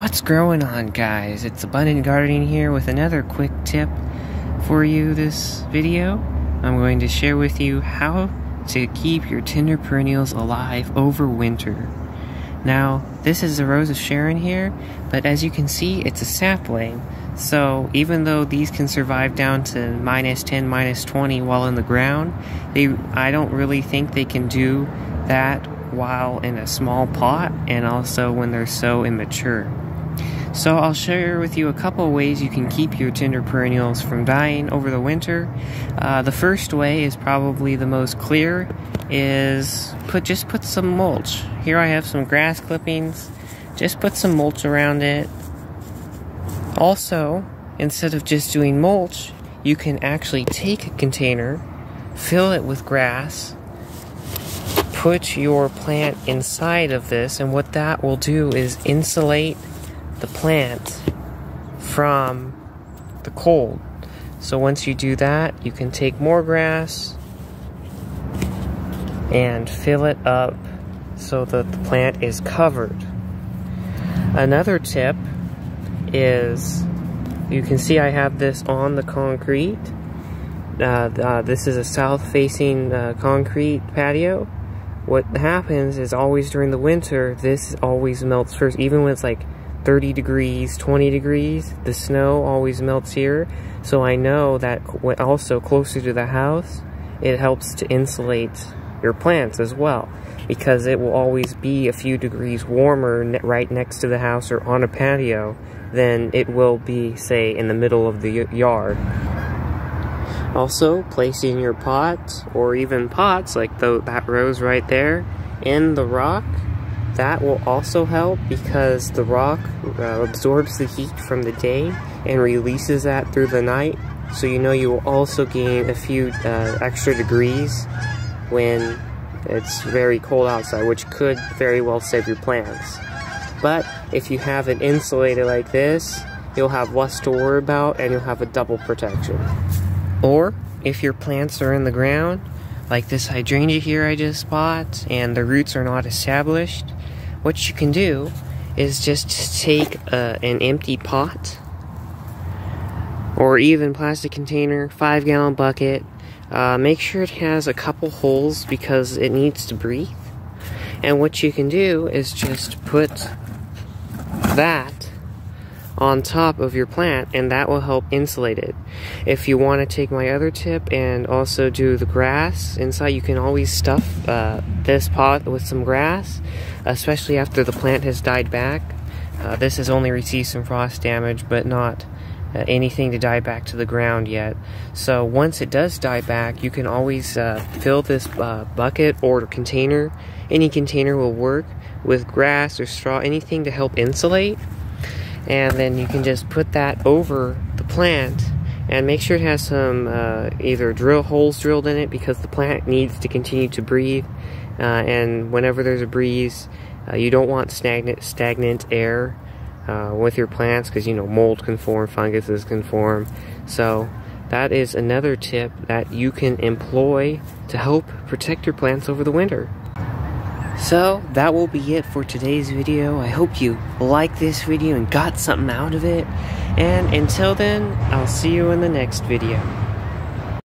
What's growing on, guys? It's Abundant Gardening here with another quick tip for you this video. I'm going to share with you how to keep your tender perennials alive over winter. Now, this is the Rose of Sharon here, but as you can see, it's a sapling. So even though these can survive down to -10, -20 while in the ground, I don't really think they can do that while in a small pot and also when they're so immature. So I'll share with you a couple of ways you can keep your tender perennials from dying over the winter. The first way is probably the most clear, is just put some mulch. Here I have some grass clippings. Just put some mulch around it. Also, instead of just doing mulch, you can actually take a container, fill it with grass, put your plant inside of this, and what that will do is insulate the plant from the cold. So once you do that, you can take more grass and fill it up so that the plant is covered. Another tip is, you can see I have this on the concrete. This is a south-facing concrete patio. What happens is, always during the winter, this always melts first. Even when it's like 30 degrees, 20 degrees, the snow always melts here. So I know that also closer to the house, it helps to insulate your plants as well, because it will always be a few degrees warmer right next to the house or on a patio than it will be, say, in the middle of the yard. Also, placing your pot, or even pots like that rose right there, in the rock, that will also help, because the rock absorbs the heat from the day and releases that through the night. So you know you will also gain a few extra degrees when it's very cold outside, which could very well save your plants. But if you have it insulated like this, you'll have less to worry about and you'll have a double protection. Or if your plants are in the ground, like this hydrangea here I just bought, and the roots are not established, what you can do is just take an empty pot or even plastic container, 5-gallon bucket. Make sure it has a couple holes because it needs to breathe. And what you can do is just put that on top of your plant, and that will help insulate it. If you want to take my other tip and also do the grass inside, you can always stuff this pot with some grass, especially after the plant has died back. This has only received some frost damage, but not anything to die back to the ground yet. So once it does die back, you can always fill this bucket or container, any container will work, with grass or straw, anything to help insulate. And then you can just put that over the plant and make sure it has some either holes drilled in it, because the plant needs to continue to breathe. And whenever there's a breeze, you don't want stagnant air with your plants, because you know mold can form, funguses can form. So that is another tip that you can employ to help protect your plants over the winter. So that will be it for today's video. I hope you liked this video and got something out of it. And until then, I'll see you in the next video.